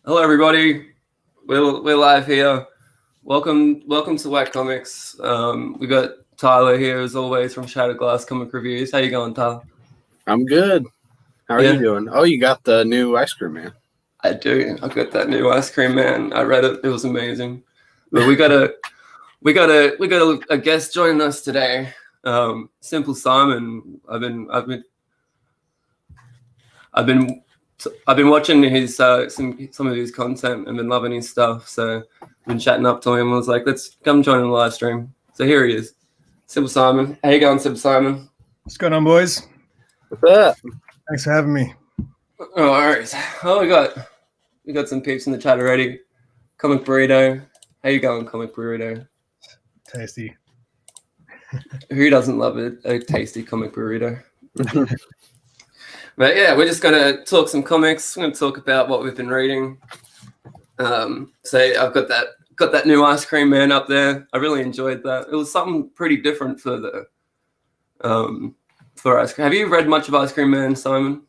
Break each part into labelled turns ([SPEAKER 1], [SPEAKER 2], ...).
[SPEAKER 1] Hello, everybody. We're live here. Welcome to Whack Comics. We got Tyler here as always from Shattered Glass Comic Reviews. How you going, Tyler?
[SPEAKER 2] I'm good. How are you doing? Oh, you got the new Ice Cream Man.
[SPEAKER 1] I do. I got that new Ice Cream Man. I read it. It was amazing. But we got a guest joining us today. SimpleSimon. I've been watching his some of his content and been loving his stuff. So I've been chatting up to him. I was like, let's come join in the live stream. So here he is, SimpleSimon. How you going, SimpleSimon?
[SPEAKER 3] What's going on, boys?
[SPEAKER 2] What's up?
[SPEAKER 3] Thanks for having me.
[SPEAKER 1] Oh, all right. Oh, we got some peeps in the chat already. Comic Burrito. How you going, Comic Burrito?
[SPEAKER 3] Tasty.
[SPEAKER 1] Who doesn't love a tasty comic burrito? But yeah, we're just gonna talk some comics. We're gonna talk about what we've been reading. So I've got that new Ice Cream Man up there. I really enjoyed that. It was something pretty different for the for Ice Cream. Have you read much of Ice Cream Man, Simon?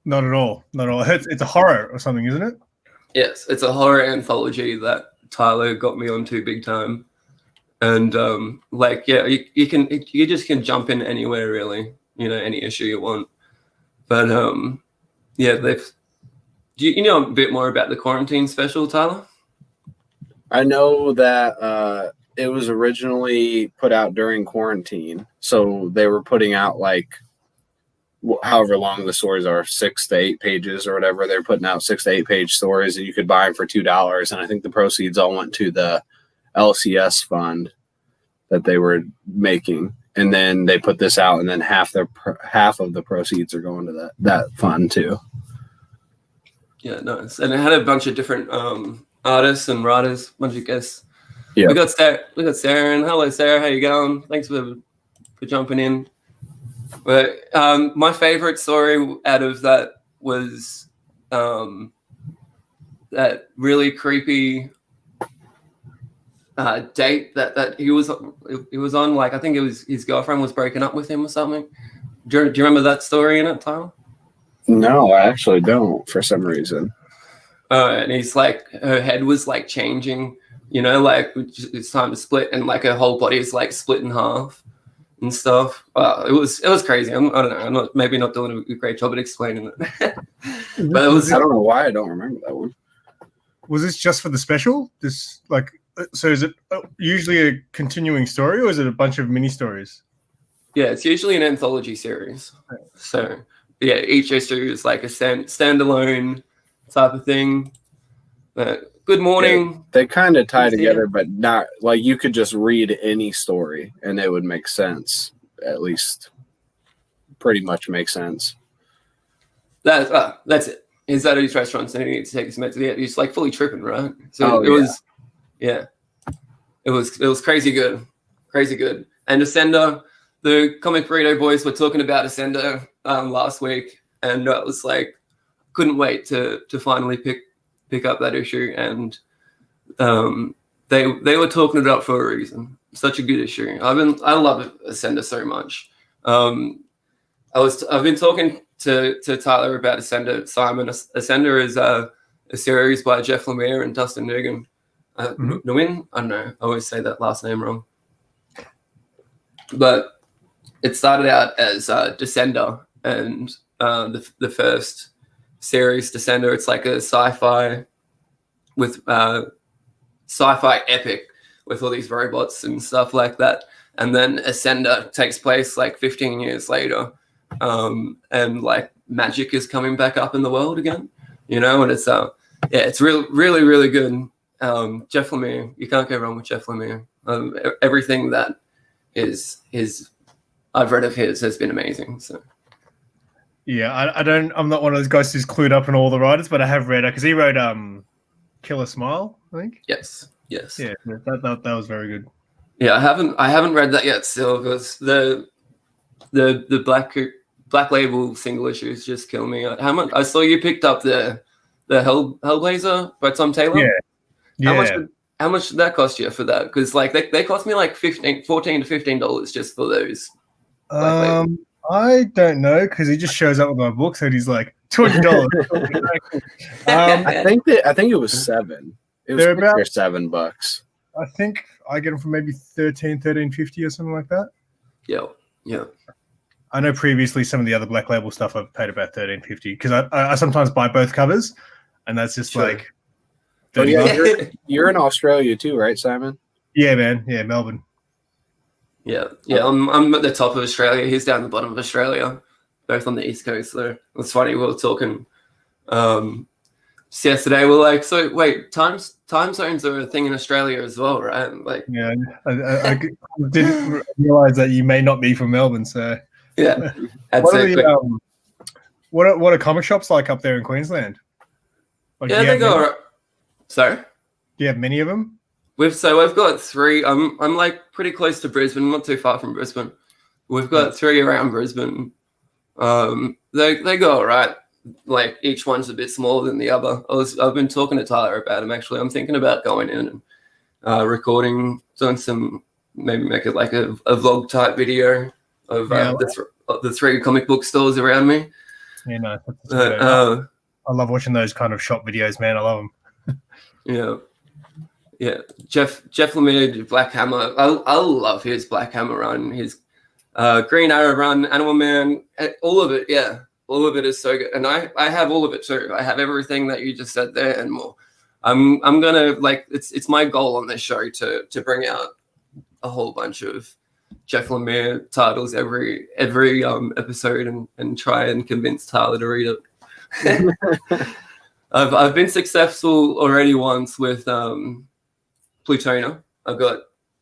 [SPEAKER 3] Not at all. Not at all. It's a horror or something, isn't it?
[SPEAKER 1] Yes, it's a horror anthology that Tyler got me onto big time. And you just can jump in anywhere really. Any issue you want. But do you know a bit more about the quarantine special, Tyler?
[SPEAKER 2] I know that it was originally put out during quarantine, so they were putting out like however long the stories are, 6 to 8 pages or whatever. They're putting out 6 to 8 page stories, and you could buy them for $2. And I think the proceeds all went to the LCS fund that they were making. And then they put this out, and then half of the proceeds are going to that fund too.
[SPEAKER 1] Yeah, nice. And it had a bunch of different artists and writers, bunch of guests.
[SPEAKER 2] Yeah,
[SPEAKER 1] we got Sarah. And hello, Sarah. How you going? Thanks for jumping in. But my favorite story out of that was that really creepy date that he was on. Like, I think it was his girlfriend was breaking up with him or something. Do you remember that story in it, Tyler?
[SPEAKER 2] No, I actually don't for some reason.
[SPEAKER 1] And he's like, her head was like changing, like it's time to split, and like her whole body is like split in half and stuff. It was crazy. I don't know. I'm not doing a great job at explaining it. But it was.
[SPEAKER 2] I don't know why I don't remember that one.
[SPEAKER 3] Was this just for the special? So is it usually a continuing story, or is it a bunch of mini stories?
[SPEAKER 1] Yeah, it's usually an anthology series. So yeah, each issue is like a standalone type of thing. Good morning.
[SPEAKER 2] Yeah, they kind of tie together, but not like you could just read any story and it would make sense. At least, pretty much make sense.
[SPEAKER 1] That's it. He's at his restaurants and he needs to take his meds. Yeah, he's like fully tripping, right? So it was crazy good. And Ascender, the Comic Burrito boys were talking about Ascender last week, and I was like, couldn't wait to finally pick up that issue. And they were talking it up for a reason. Such a good issue. I love Ascender so much. I've been talking to Tyler about Ascender. Simon, Ascender is a series by Jeff Lemire and Dustin Nguyen. Nguyen? I don't know. I always say that last name wrong. But it started out as Descender, and the first series, Descender, it's like a sci-fi epic with all these robots and stuff like that. And then Ascender takes place like 15 years later, and like magic is coming back up in the world again, and it's really, really good. Jeff Lemire, you can't go wrong with Jeff Lemire. Everything that I've read of his has been amazing. So
[SPEAKER 3] yeah, I'm not one of those guys who's clued up on all the writers, but I have read it because he wrote Killer Smile, I think.
[SPEAKER 1] Yes.
[SPEAKER 3] Yeah, that was very good.
[SPEAKER 1] Yeah, I haven't read that yet still, because the Black Label single issues just kill me. How much? I saw you picked up the Hellblazer by Tom Taylor.
[SPEAKER 3] Yeah.
[SPEAKER 1] How much did that cost you for that? Because like they cost me like $14 to $15 just for those.
[SPEAKER 3] I don't know because he just shows up with my books and he's like $20.
[SPEAKER 2] I think it was $7. It was
[SPEAKER 3] They're about
[SPEAKER 2] $7.
[SPEAKER 3] I think I get them for maybe $13.50 or something like that.
[SPEAKER 1] Yeah.
[SPEAKER 3] I know previously some of the other Black Label stuff I've paid about $13.50 because I sometimes buy both covers, and that's just like.
[SPEAKER 2] Oh, yeah, you're in Australia too, right, Simon?
[SPEAKER 3] Yeah, man. Yeah, Melbourne.
[SPEAKER 1] Yeah. I'm at the top of Australia. He's down the bottom of Australia, both on the east coast. So it's funny. We were talking yesterday. We're like, so wait, time zones are a thing in Australia as well, right? Like,
[SPEAKER 3] yeah, I didn't realize that you may not be from Melbourne. So
[SPEAKER 1] yeah,
[SPEAKER 3] what are comic shops like up there in Queensland? Like,
[SPEAKER 1] yeah, they go. Sorry,
[SPEAKER 3] do you have many of them?
[SPEAKER 1] We've got 3. I'm like pretty close to Brisbane, not too far from Brisbane. We've got 3 around Brisbane. They go all right. Like each one's a bit smaller than the other. I've been talking to Tyler about them actually. I'm thinking about going in and recording, doing some, maybe make it like a vlog type video of the 3 comic book stores around me.
[SPEAKER 3] Yeah, no, I love watching those kind of shop videos, man. I love them.
[SPEAKER 1] Yeah. Jeff Lemire, Black Hammer. I love his Black Hammer run, his Green Arrow run, Animal Man, all of it. Yeah, all of it is so good, and I have all of it too. I have everything that you just said there and more. I'm gonna like it's my goal on this show to bring out a whole bunch of Jeff Lemire titles every episode and try and convince Tyler to read it. I've been successful already once with Plutona. I've got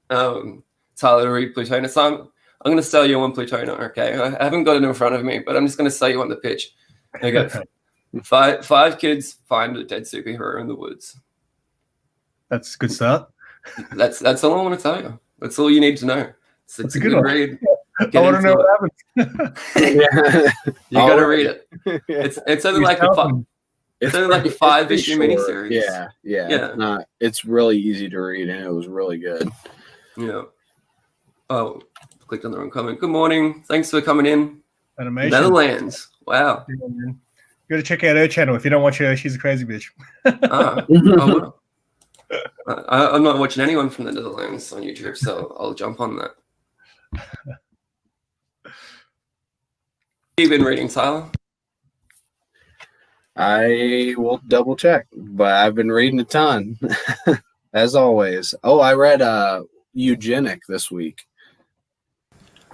[SPEAKER 1] Tyler to read Plutona. So I'm going to sell you on Plutona, okay? I haven't got it in front of me, but I'm just going to sell you on the pitch. Okay. Five kids find a dead superhero in the woods.
[SPEAKER 3] That's a good start.
[SPEAKER 1] That's all I want to tell you. That's all you need to know. It's a good read.
[SPEAKER 3] I want to know what happens.
[SPEAKER 1] You got to read it. It's only like it's only like a 5-issue miniseries.
[SPEAKER 2] Yeah. It's really easy to read, and it was really good.
[SPEAKER 1] Yeah. Oh, clicked on the wrong comment. Good morning. Thanks for coming in.
[SPEAKER 3] Animation.
[SPEAKER 1] Netherlands. Wow.
[SPEAKER 3] Yeah, you got to check out her channel. If you don't watch her, she's a crazy bitch.
[SPEAKER 1] I'm not watching anyone from the Netherlands on YouTube, so I'll jump on that. You've been reading, Tyler?
[SPEAKER 2] I will double check, but I've been reading a ton, as always. Oh, I read Eugenic this week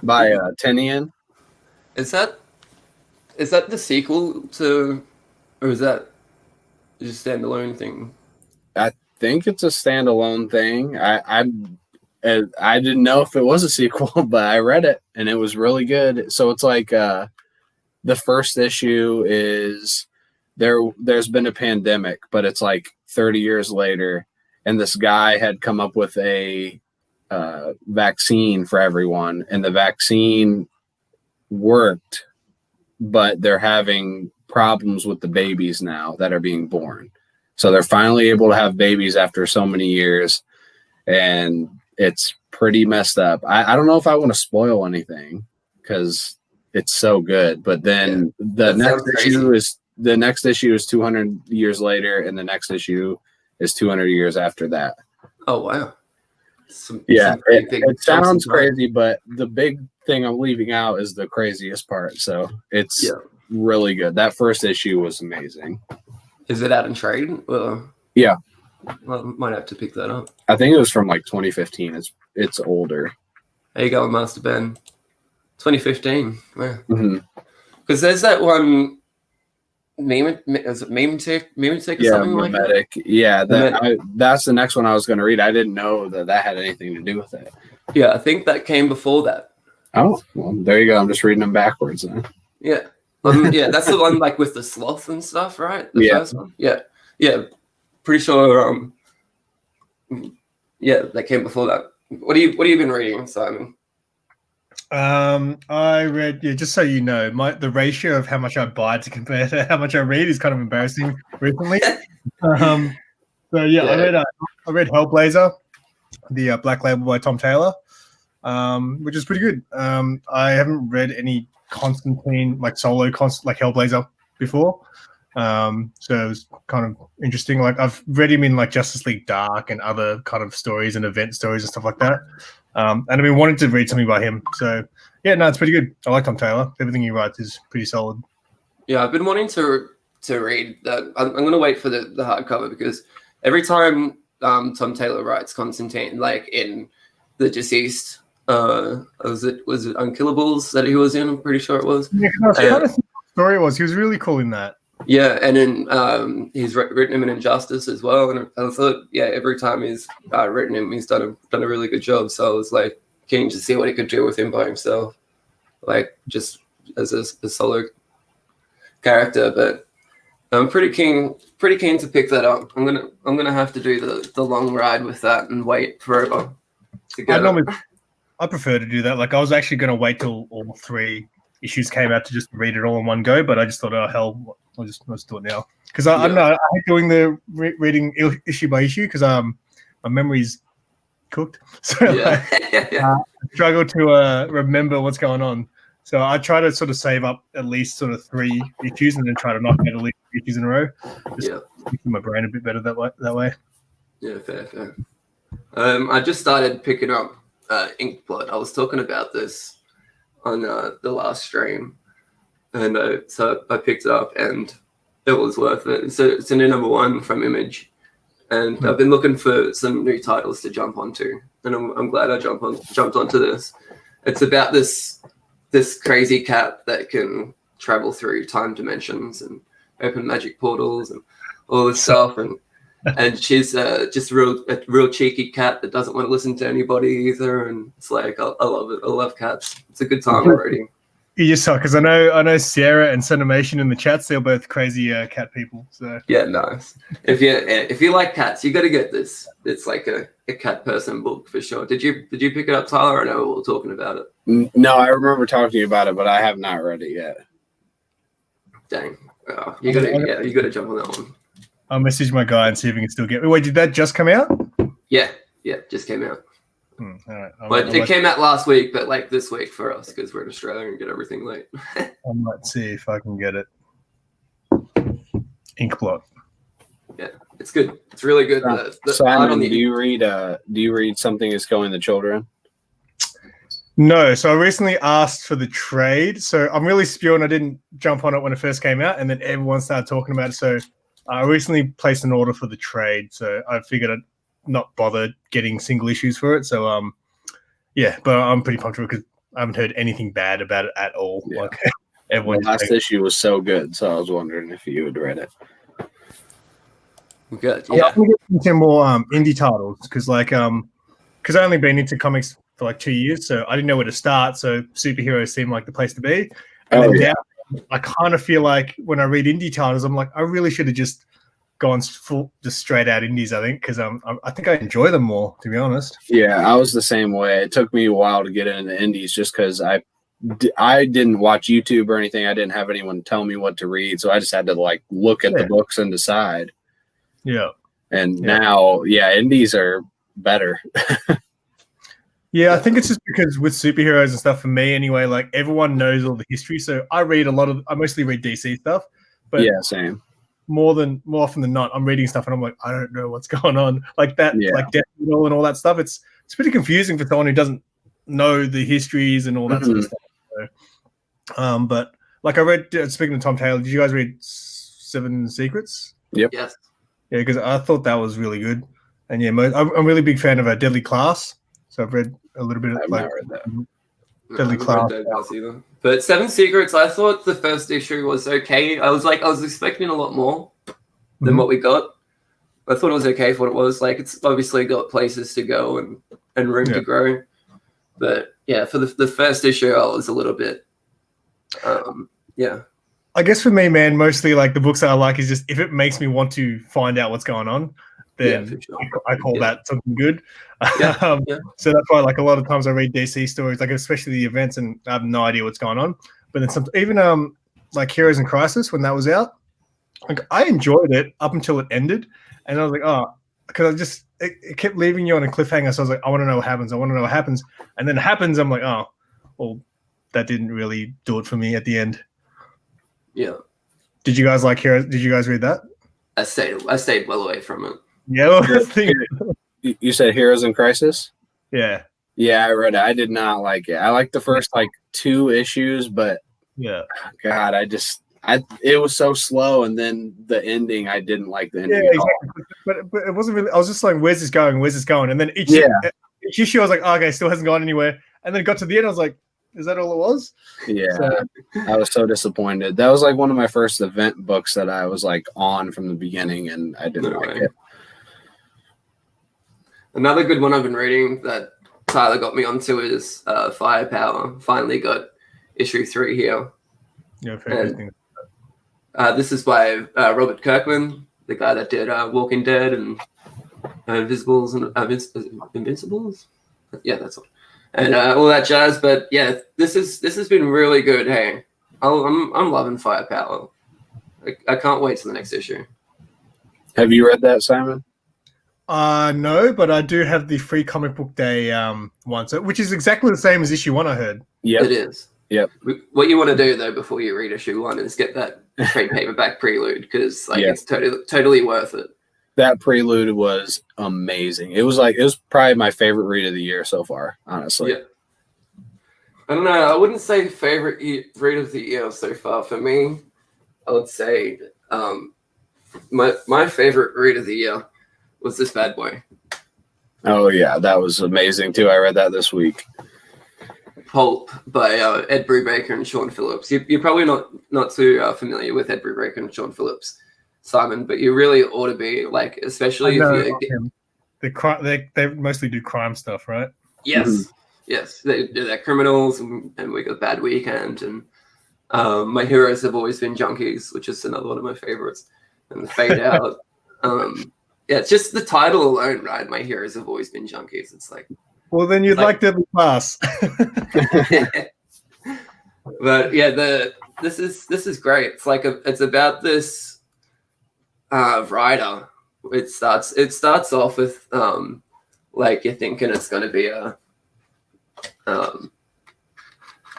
[SPEAKER 2] by Tinian.
[SPEAKER 1] Is that the sequel to, or is that just a standalone thing?
[SPEAKER 2] I think it's a standalone thing. I didn't know if it was a sequel, but I read it and it was really good. So it's like the first issue is there's been a pandemic, but it's like 30 years later, and this guy had come up with a vaccine for everyone, and the vaccine worked, but they're having problems with the babies now that are being born. So they're finally able to have babies after so many years, and it's pretty messed up. I don't know if I want to spoil anything because it's so good, but then the next issue is 200 years later, and the next issue is 200 years after that.
[SPEAKER 1] Oh wow!
[SPEAKER 2] It sounds crazy, but the big thing I'm leaving out is the craziest part. So it's really good. That first issue was amazing.
[SPEAKER 1] Is it out in trade?
[SPEAKER 2] Yeah.
[SPEAKER 1] Well, might have to pick that up.
[SPEAKER 2] I think it was from like 2015. It's older.
[SPEAKER 1] There you go, Master Ben. 2015. Yeah.
[SPEAKER 2] Because
[SPEAKER 1] there's that one is it Memetic or something like that?
[SPEAKER 2] Yeah, that's the next one I was going to read. I didn't know that had anything to do with it.
[SPEAKER 1] Yeah, I think that came before that.
[SPEAKER 2] Oh, well, there you go. I'm just reading them backwards then.
[SPEAKER 1] Yeah. Yeah, that's the one like with the sloth and stuff, right? The first one. Yeah. Pretty sure. That came before that. What have you been reading, Simon?
[SPEAKER 3] I read, just so you know, the ratio of how much I buy to compare to how much I read is kind of embarrassing recently. I read Hellblazer, the Black Label by Tom Taylor, which is pretty good. I haven't read any Constantine, like solo like Hellblazer before. So it was kind of interesting. Like I've read him in like Justice League Dark and other kind of stories and event stories and stuff like that. And I've been wanting to read something by him. So yeah, no, it's pretty good. I like Tom Taylor. Everything he writes is pretty solid.
[SPEAKER 1] Yeah, I've been wanting to read that. I'm going to wait for the hardcover because every time Tom Taylor writes Constantine, like in the Deceased, was it Unkillables that he was in? I'm pretty sure it was.
[SPEAKER 3] Yeah, I was trying to think what story it was. He was really cool in that.
[SPEAKER 1] Yeah, and then he's written him in Injustice as well. And I thought, yeah, every time he's written him, he's done a really good job. So I was like keen to see what he could do with him by himself, like just as a solo character. But I'm pretty keen to pick that up. I'm gonna have to do the long ride with that and wait forever to get it.
[SPEAKER 3] I prefer to do that. Like I was actually going to wait till all 3 issues came out to just read it all in one go, but I just thought, oh hell, let's do it now. Because I don't know, I hate doing the reading issue by issue because my memory's cooked, so I struggle to remember what's going on. So I try to sort of save up at least sort of 3 issues and then try to knock out at least 3 issues in a row. Just making my brain a bit better that way. Yeah,
[SPEAKER 1] fair. I just started picking up Inkblot. I was talking about this on the last stream, and so I picked it up, and it was worth it. It's a new #1 from Image, and I've been looking for some new titles to jump onto, and I'm glad I jumped onto this. It's about this crazy cat that can travel through time dimensions and open magic portals and all this stuff, and she's just a real cheeky cat that doesn't want to listen to anybody either. And it's like, I love it. I love cats. It's a good time reading.
[SPEAKER 3] You just talk because I know Sierra and Cinemation in the chats. They're both crazy cat people. So
[SPEAKER 1] yeah, nice. If you like cats, you got to get this. It's like a cat person book for sure. Did you pick it up, Tyler? I know we were talking about it.
[SPEAKER 2] No, I remember talking about it, but I have not read it yet.
[SPEAKER 1] Dang, you gotta jump on that one.
[SPEAKER 3] I'll message my guy and see if he can still get. Wait, did that just come out?
[SPEAKER 1] Yeah, just came out.
[SPEAKER 3] All right.
[SPEAKER 1] But it came out last week, but like this week for us because we're in Australia and get everything late.
[SPEAKER 3] I might see if I can get it. Inkblot.
[SPEAKER 1] Yeah, it's good. It's really good.
[SPEAKER 2] Simon, do you read Something Is Killing the Children?
[SPEAKER 3] No, so I recently asked for the trade. So I'm really spewing. I didn't jump on it when it first came out, and then everyone started talking about it. So I recently placed an order for the trade. So I figured I'd not bother getting single issues for it. So yeah, but I'm pretty pumped for it because I haven't heard anything bad about it at all.
[SPEAKER 2] Yeah.
[SPEAKER 3] Like everyone.
[SPEAKER 2] The last issue was so good, so I was wondering if you had read it.
[SPEAKER 1] Good. Yeah.
[SPEAKER 3] I'm gonna get into more indie titles because I only been into comics for like 2 years, so I didn't know where to start. So superheroes seemed like the place to be. And now I kind of feel like when I read indie titles, I'm like, I really should have just gone just straight out indies. I think because I think I enjoy them more, to be honest.
[SPEAKER 2] Yeah, I was the same way. It took me a while to get into indies just because I didn't watch YouTube or anything. I didn't have anyone tell me what to read, so I just had to like look at the books and decide.
[SPEAKER 3] Yeah.
[SPEAKER 2] And now, indies are better.
[SPEAKER 3] Yeah, I think it's just because with superheroes and stuff, for me anyway, like everyone knows all the history. So I mostly read DC stuff. But
[SPEAKER 2] yeah, same.
[SPEAKER 3] More often than not, I'm reading stuff and I'm like, I don't know what's going on. Like that, like Death Metal and all that stuff. It's pretty confusing for someone who doesn't know the histories and all that sort of stuff. So, but like I read, speaking of Tom Taylor, did you guys read Seven Secrets?
[SPEAKER 2] Yep.
[SPEAKER 1] Yes.
[SPEAKER 3] Yeah, because I thought that was really good. And yeah, I'm a really big fan of a Deadly Class. So I've read a little bit of like Deadly Class.
[SPEAKER 1] Either. But Seven Secrets, I thought the first issue was okay. I was expecting a lot more than what we got. I thought it was okay for what it was. Like it's obviously got places to go and room to grow. But yeah, for the first issue, I was a little bit
[SPEAKER 3] I guess for me, man, mostly like the books that I like is just if it makes me want to find out what's going on, then for sure. I call that something good. So that's why like a lot of times I read DC stories, like especially the events, and I have no idea what's going on. But then even like Heroes in Crisis, when that was out, like I enjoyed it up until it ended. And I was like, oh, because it kept leaving you on a cliffhanger. So I was like, I want to know what happens. And then it happens. I'm like, oh, well, that didn't really do it for me at the end.
[SPEAKER 1] Yeah,
[SPEAKER 3] Did you guys like Heroes? Did you guys read that?
[SPEAKER 1] I stayed well away from it.
[SPEAKER 3] Yeah, well, that's the thing.
[SPEAKER 2] You said Heroes in Crisis?
[SPEAKER 3] Yeah,
[SPEAKER 2] Yeah, I read it. I did not like it. I liked the first like 2 issues, but
[SPEAKER 3] yeah.
[SPEAKER 2] God, it was so slow, and then the ending, I didn't like the ending
[SPEAKER 3] Yeah,
[SPEAKER 2] at all.
[SPEAKER 3] exactly. But it wasn't really. I was just like, "Where's this going? Where's this going?" And then each issue, I was like, oh, "Okay, still hasn't gone anywhere." And then it got to the end, I was like, "Is that all it was?"
[SPEAKER 2] Yeah,
[SPEAKER 3] So,
[SPEAKER 2] I was so disappointed. That was like one of my first event books that I was like on from the beginning, and I didn't like it.
[SPEAKER 1] Another good one I've been reading that Tyler got me onto is Firepower. Finally got issue 3 here.
[SPEAKER 3] yeah, fair.
[SPEAKER 1] This is by Robert Kirkman, the guy that did Walking Dead and Invisibles and Invincibles. Yeah, that's all. And all that jazz. But yeah, this has been really good. Hey, I'm loving Firepower. I can't wait till the next issue.
[SPEAKER 2] Have you read that, Simon?
[SPEAKER 3] No, but I do have the free comic book day one, which is exactly the same as issue 1. I heard.
[SPEAKER 2] Yeah,
[SPEAKER 1] it is.
[SPEAKER 2] Yep.
[SPEAKER 1] What you want to do though before you read issue 1 is get that trade paperback prelude because it's totally worth it.
[SPEAKER 2] That prelude was amazing. It was probably my favorite read of the year so far, honestly.
[SPEAKER 1] Yeah. I don't know. I wouldn't say favorite read of the year so far. For me, I would say my favorite read of the year was this bad boy.
[SPEAKER 2] Oh yeah, that was amazing too. I read that this week.
[SPEAKER 1] Pulp by Ed Brubaker and Sean Phillips. You're probably not too familiar with Ed Brubaker and Sean Phillips, Simon, but you really ought to be, like, especially if you.
[SPEAKER 3] They mostly do crime stuff, right?
[SPEAKER 1] Yes,
[SPEAKER 2] Mm-hmm.
[SPEAKER 1] yes, they're criminals, and we got Bad Weekend, and my heroes have always been junkies, which is another one of my favorites, and the Fade Out. Yeah, it's just the title alone, right? My heroes have always been junkies. It's like.
[SPEAKER 3] Well, then you'd like Deadly Class.
[SPEAKER 1] But yeah, this is great. It's like it's about this writer. It starts off with like you're thinking it's going to be a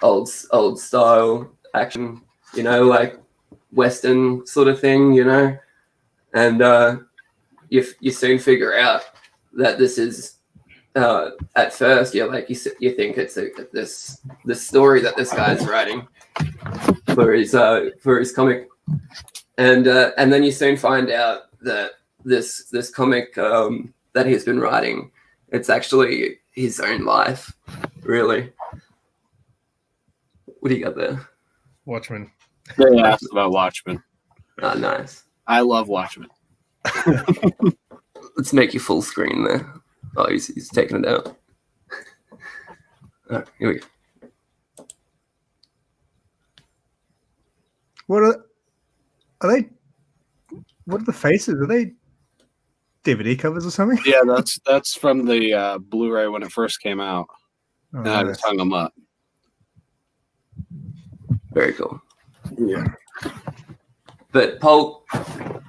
[SPEAKER 1] old style action, like Western sort of thing, and you soon figure out that this is. At first, you think it's this story that this guy's writing for his comic, and then you soon find out that this comic that he's been writing, it's actually his own life, really. What do you got there?
[SPEAKER 3] Watchmen.
[SPEAKER 2] They asked about Watchmen.
[SPEAKER 1] Oh, nice.
[SPEAKER 2] I love Watchmen.
[SPEAKER 1] Let's make you full screen there. Oh, he's taking it out. All right, here we go.
[SPEAKER 3] What are they? What are the faces? Are they DVD covers or something?
[SPEAKER 2] Yeah, that's from the Blu-ray when it first came out.
[SPEAKER 3] Oh,
[SPEAKER 2] And I just hung them up.
[SPEAKER 1] Very cool.
[SPEAKER 2] Yeah.
[SPEAKER 1] But Pulp,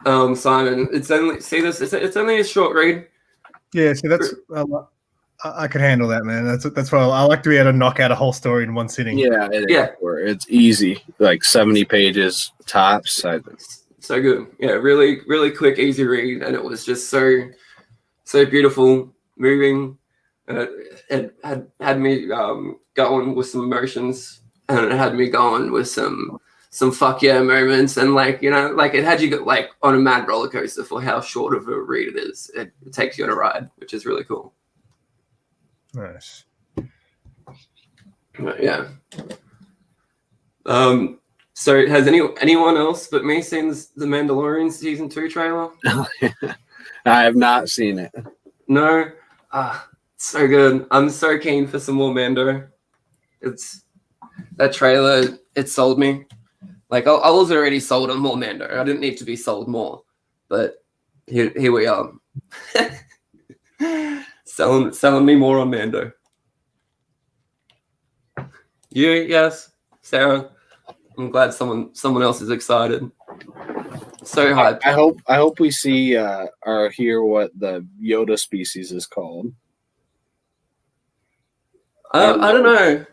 [SPEAKER 1] Simon, it's only a short read.
[SPEAKER 3] Yeah, see, that's I can handle that, man. That's why I like to be able to knock out a whole story in one sitting.
[SPEAKER 2] Yeah, it's easy, like 70 pages tops.
[SPEAKER 1] So good, yeah, really, really quick, easy read, and it was just so beautiful, moving. It had me going with some emotions, and it had me going with some fuck yeah moments, and it had you like on a mad roller coaster for how short of a read it is. It takes you on a ride, which is really cool.
[SPEAKER 3] Nice.
[SPEAKER 1] But yeah. So has anyone else but me seen the Mandalorian season 2 trailer?
[SPEAKER 2] I have not seen it.
[SPEAKER 1] No. So good. I'm so keen for some more Mando. That trailer, it sold me. Like, I was already sold on more Mando. I didn't need to be sold more. But here we are. selling me more on Mando. You, yes, Sarah. I'm glad someone else is excited. So hyped.
[SPEAKER 2] I hope we see or hear what the Yoda species is called.
[SPEAKER 1] I don't know.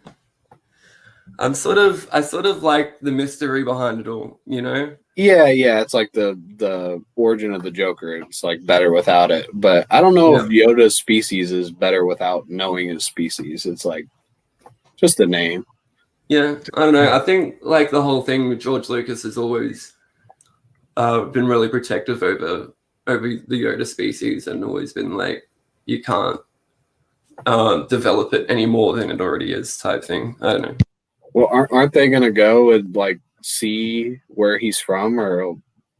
[SPEAKER 1] I sort of like the mystery behind it all, you know?
[SPEAKER 2] Yeah, it's like the origin of the Joker. It's like better without it. But I don't know if Yoda's species is better without knowing his species. It's like just the name.
[SPEAKER 1] Yeah, I don't know. I think like the whole thing with George Lucas has always been really protective over the Yoda species, and always been like, you can't develop it any more than it already is, type thing. I don't know.
[SPEAKER 2] Well, aren't they gonna go and like see where he's from or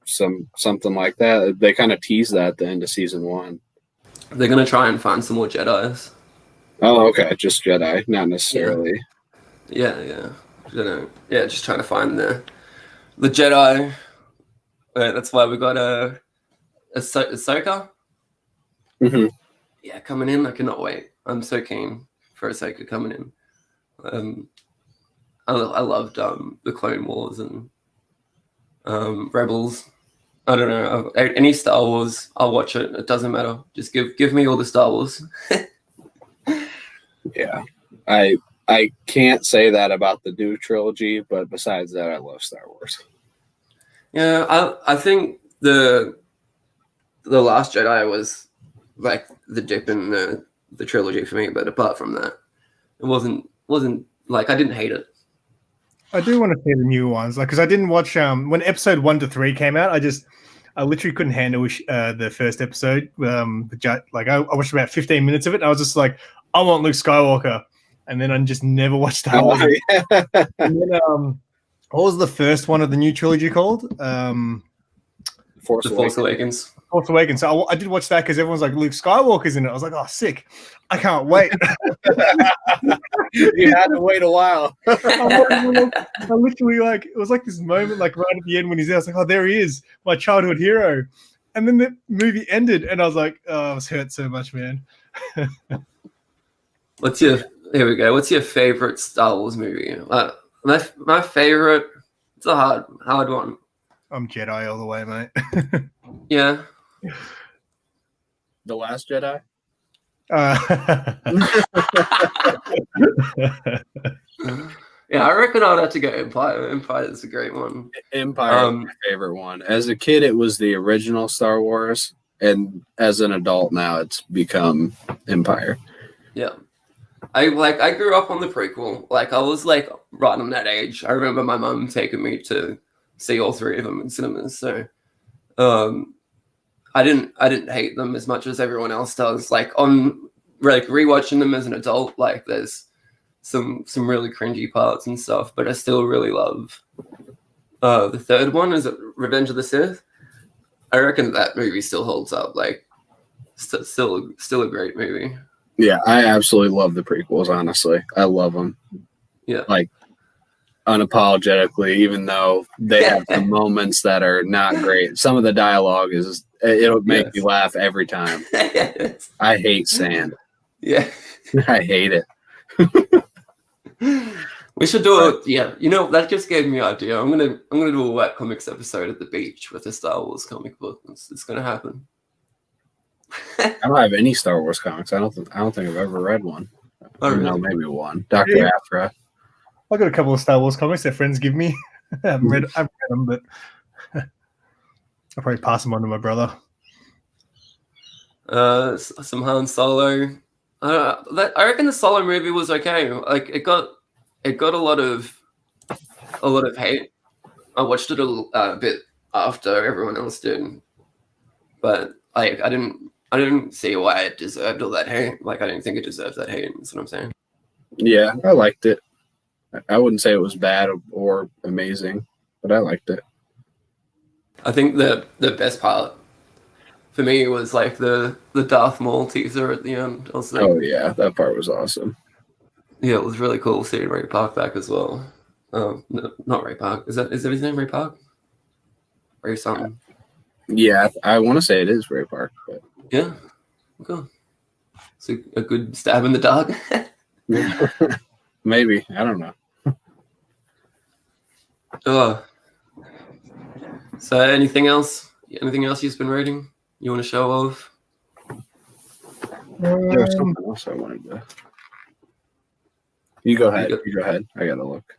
[SPEAKER 2] something like that? They kind of tease that at the end of season 1.
[SPEAKER 1] They're gonna try and find some more Jedis.
[SPEAKER 2] Oh, okay, just Jedi, not necessarily.
[SPEAKER 1] Yeah. I don't know. Yeah, just trying to find the Jedi. That's why we got Ahsoka.
[SPEAKER 2] Mm-hmm.
[SPEAKER 1] Yeah, coming in. I cannot wait. I'm so keen for Ahsoka coming in. I loved the Clone Wars and Rebels. I don't know. Any Star Wars, I'll watch it. It doesn't matter. Just give me all the Star Wars.
[SPEAKER 2] Yeah, I can't say that about the new trilogy, but besides that, I love Star Wars.
[SPEAKER 1] Yeah, I think the Last Jedi was like the dip in the trilogy for me. But apart from that, it wasn't like I didn't hate it.
[SPEAKER 3] I do want to see the new ones, like because I didn't watch when episode 1 to 3 came out. I literally couldn't handle the first episode. Like I watched about 15 minutes of it. And I was just like, I want Luke Skywalker, and then I just never watched Star Wars. And then, what was the first one of the new trilogy called?
[SPEAKER 1] Force Awakens.
[SPEAKER 3] Force Awakens. So I did watch that because everyone's like, Luke Skywalker's in it. I was like, oh, sick. I can't wait.
[SPEAKER 2] You had to wait a while.
[SPEAKER 3] I literally like, it was like this moment, like right at the end when he's there. I was like, oh, there he is, my childhood hero. And then the movie ended, and I was like, oh, I was hurt so much, man.
[SPEAKER 1] Here we go. What's your favorite Star Wars movie? My favorite. It's a hard one.
[SPEAKER 3] I'm Jedi all the way, mate.
[SPEAKER 1] Yeah.
[SPEAKER 2] The Last Jedi.
[SPEAKER 1] Yeah, I reckon I'd have to go Empire. Empire is a great one.
[SPEAKER 2] Empire is my favorite one. As a kid, it was the original Star Wars, and as an adult now, it's become Empire.
[SPEAKER 1] Yeah. I grew up on the prequel. Like I was like right on that age. I remember my mum taking me to see all 3 of them in cinemas. So I didn't hate them as much as everyone else does. Like on like rewatching them as an adult, like there's some really cringy parts and stuff, but I still really love the third one. Is it Revenge of the Sith? I reckon that movie still holds up. Like still a great movie.
[SPEAKER 2] Yeah, I absolutely love the prequels, honestly. I love them.
[SPEAKER 1] Yeah.
[SPEAKER 2] Like, unapologetically, even though they have some moments that are not great. Some of the dialogue it'll make me laugh every time.
[SPEAKER 1] Yes.
[SPEAKER 2] I hate sand.
[SPEAKER 1] Yeah.
[SPEAKER 2] I hate it.
[SPEAKER 1] We should do it. Yeah. You know, that just gave me an idea. I'm gonna do a webcomics episode at the beach with a Star Wars comic book. It's gonna happen.
[SPEAKER 2] I don't have any Star Wars comics. I don't think I've ever read one.
[SPEAKER 1] Oh, really?
[SPEAKER 2] No, maybe one. Dr. Aphra.
[SPEAKER 3] I've got a couple of Star Wars comics that friends give me. I haven't read them, but I'll probably pass them on to my brother.
[SPEAKER 1] Some Han Solo. I reckon the Solo movie was okay. Like it got a lot of hate. I watched it a bit after everyone else did, but like I didn't see why it deserved all that hate. Like I didn't think it deserved that hate. That's what I'm saying.
[SPEAKER 2] Yeah, I liked it. I wouldn't say it was bad or amazing, but I liked it.
[SPEAKER 1] I think the best part for me was like the Darth Maul teaser at the end. I was like,
[SPEAKER 2] oh yeah, that part was awesome.
[SPEAKER 1] Yeah, it was really cool seeing Ray Park back as well. No, not Ray Park. Is that his name? Ray Park? Ray something.
[SPEAKER 2] Yeah, I want to say it is Ray Park, but
[SPEAKER 1] yeah, cool. It's a good stab in the dark.
[SPEAKER 2] Maybe, I don't know.
[SPEAKER 1] So anything else? Anything else you've been reading? You want to show off?
[SPEAKER 2] There was something else I wanted to. You go ahead. You go ahead. I gotta look.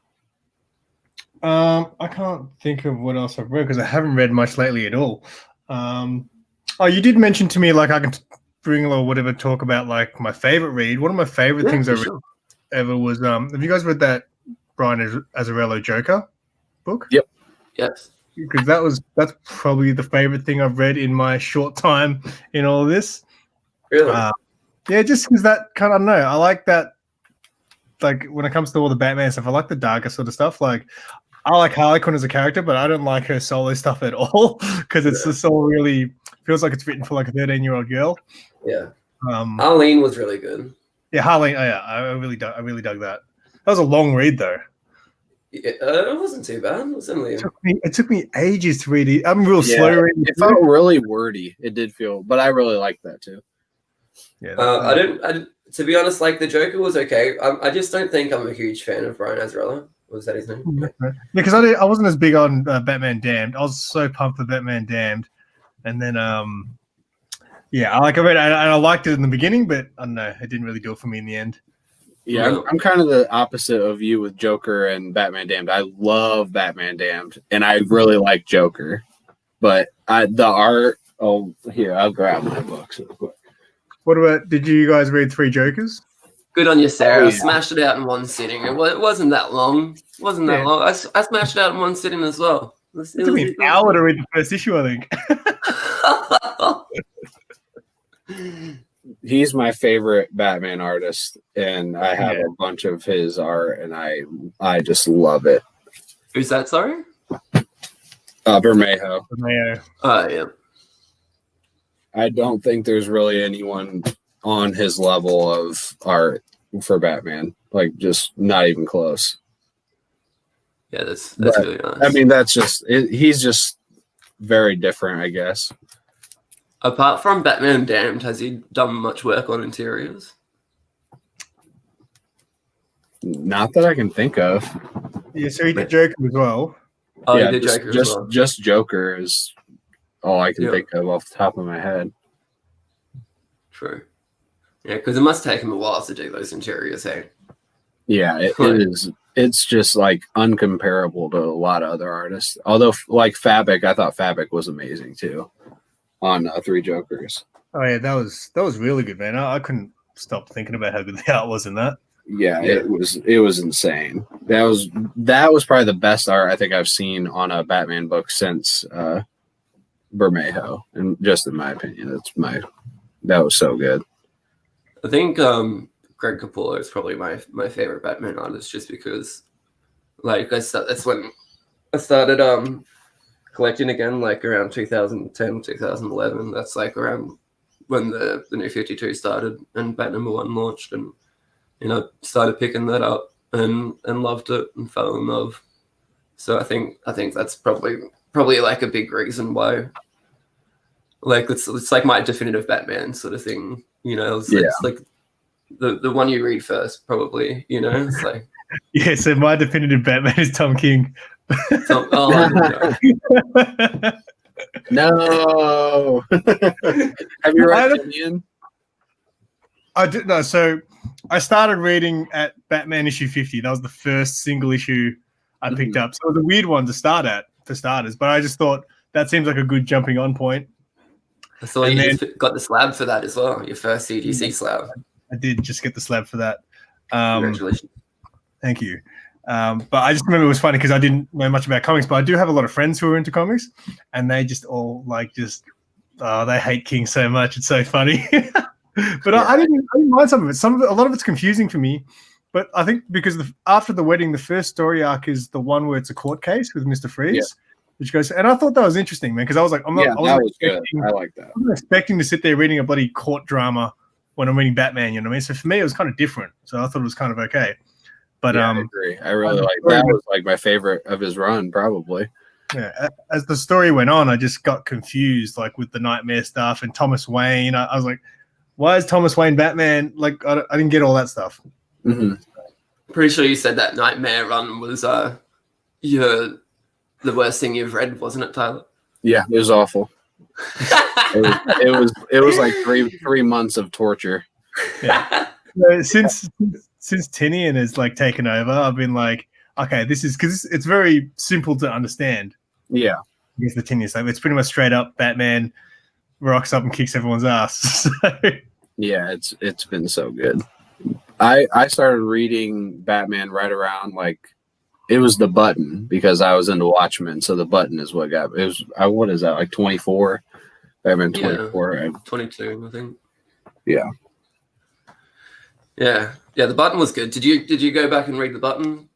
[SPEAKER 3] I can't think of what else I've read because I haven't read much lately at all. Oh, you did mention to me like I can bring or whatever talk about like my favorite read. One of my favorite things I read ever was have you guys read that Brian Azzarello Joker book?
[SPEAKER 2] Yep.
[SPEAKER 1] Yes.
[SPEAKER 3] Because that's probably the favorite thing I've read in my short time in all of this.
[SPEAKER 1] Really?
[SPEAKER 3] Yeah, just because that kind of, I don't know. I like that. Like when it comes to all the Batman stuff, I like the darker sort of stuff. Like I like Harley Quinn as a character, but I don't like her solo stuff at all because it's just all really feels like it's written for like a 13-year-old girl.
[SPEAKER 1] Yeah. Arlene was really good.
[SPEAKER 3] Yeah, Harley. Oh, yeah, I really dug that. That was a long read though.
[SPEAKER 1] Yeah, it wasn't too bad. It was only...
[SPEAKER 3] It took me ages to read it. I'm real slow reading.
[SPEAKER 2] It felt really wordy. It did feel, but I really liked that too.
[SPEAKER 3] Yeah,
[SPEAKER 1] to be honest, like the Joker was okay. I just don't think I'm a huge fan of Brian Azzarello. Was that his name?
[SPEAKER 3] Yeah, because I wasn't as big on Batman Damned. I was so pumped for Batman Damned, and then I read it, and I liked it in the beginning, but I don't know, it didn't really do it for me in the end.
[SPEAKER 2] Yeah,
[SPEAKER 1] No.
[SPEAKER 2] I'm kind of the opposite of you with Joker and Batman Damned. I love Batman Damned, and I really like Joker, but the art. Oh, here, I'll grab my books real quick.
[SPEAKER 3] What about? Did you guys read Three Jokers?
[SPEAKER 1] Good on you, Sarah.
[SPEAKER 2] Oh,
[SPEAKER 1] I
[SPEAKER 2] yeah.
[SPEAKER 1] smashed it out in one sitting. It wasn't that long. It wasn't that long. I smashed it out in one sitting as well.
[SPEAKER 3] It took me an hour to read the first issue, I think.
[SPEAKER 2] He's my favorite Batman artist, and I have a bunch of his art, and I just love it.
[SPEAKER 1] Who's that? Sorry.
[SPEAKER 2] Bermejo.
[SPEAKER 1] Yeah.
[SPEAKER 2] I don't think there's really anyone on his level of art for Batman. Like, just not even close.
[SPEAKER 1] Yeah, that's
[SPEAKER 2] But,
[SPEAKER 1] really nice.
[SPEAKER 2] I mean, that's just it, he's just very different, I guess.
[SPEAKER 1] Apart from Batman Damned, has he done much work on interiors?
[SPEAKER 2] Not that I can think of.
[SPEAKER 3] Yeah, so he did Joker as well.
[SPEAKER 1] Oh,
[SPEAKER 2] yeah,
[SPEAKER 1] he did Joker as well.
[SPEAKER 2] just Joker is all I can
[SPEAKER 1] Yeah.
[SPEAKER 2] think of off the top of my head.
[SPEAKER 1] True. Yeah, because it must take him a while to do those interiors, hey?
[SPEAKER 2] Yeah, it is. It's just like uncomparable to a lot of other artists. Although, like Fabic, I thought Fabic was amazing too on Three Jokers.
[SPEAKER 3] Oh yeah, that was really good, man. I couldn't stop thinking about how good the art was in that.
[SPEAKER 2] Yeah, it was insane. That was probably the best art I think I've seen on a Batman book since Bermejo, and just in my opinion, that was so good.
[SPEAKER 1] I think Greg Capullo is probably my favorite Batman artist, just because, like, that's when I started collecting again, like around 2010, 2011. That's like around when the New 52 started and Batman 1 launched, and started picking that up and loved it and fell in love. So I think that's probably like a big reason why. Like it's like my definitive Batman sort of thing, It's like the one you read first, probably. It's like
[SPEAKER 3] Yeah, so my definitive Batman is Tom King.
[SPEAKER 2] No. Have you read Tinian?
[SPEAKER 3] I did no. So I started reading at Batman issue 50. That was the first single issue I picked up. So it was a weird one to start at for starters, but I just thought that seems like a good jumping on point.
[SPEAKER 1] I saw you got the slab for that as well. Your first CGC slab.
[SPEAKER 3] I did just get the slab for that.
[SPEAKER 1] Congratulations.
[SPEAKER 3] Thank you. But I just remember it was funny because I didn't know much about comics, but I do have a lot of friends who are into comics, and they just all they hate King so much. It's so funny. But I didn't mind some of it. A lot of it's confusing for me. But I think because after the wedding, the first story arc is the one where it's a court case with Mr. Freeze, which goes. And I thought that was interesting, man, because I was like, I was
[SPEAKER 2] good. I like that.
[SPEAKER 3] I'm not expecting to sit there reading a bloody court drama when I'm reading Batman. You know what I mean? So for me, it was kind of different. So I thought it was kind of okay. But
[SPEAKER 2] I agree. I really like that. Was like my favorite of his run, probably.
[SPEAKER 3] Yeah. As the story went on, I just got confused, like with the Nightmare stuff and Thomas Wayne. I was like, why is Thomas Wayne Batman? Like, I didn't get all that stuff.
[SPEAKER 2] Mm-hmm.
[SPEAKER 1] Pretty sure you said that Nightmare run was the worst thing you've read, wasn't it, Tyler?
[SPEAKER 2] Yeah, it was awful. it was like 3 months of torture.
[SPEAKER 3] Yeah. Since Tinian has like taken over, I've been like, okay, this is because it's very simple to understand.
[SPEAKER 2] Yeah.
[SPEAKER 3] Against the 10 years, like it's pretty much straight up Batman rocks up and kicks everyone's ass. So.
[SPEAKER 2] Yeah, it's been so good. I started reading Batman right around like it was the Button because I was into Watchmen, so the Button is what got it was. What is that like 24? Batman 24,
[SPEAKER 1] yeah, 22, I think.
[SPEAKER 2] Yeah.
[SPEAKER 1] Yeah. The Button was good. Did you go back and read the Button,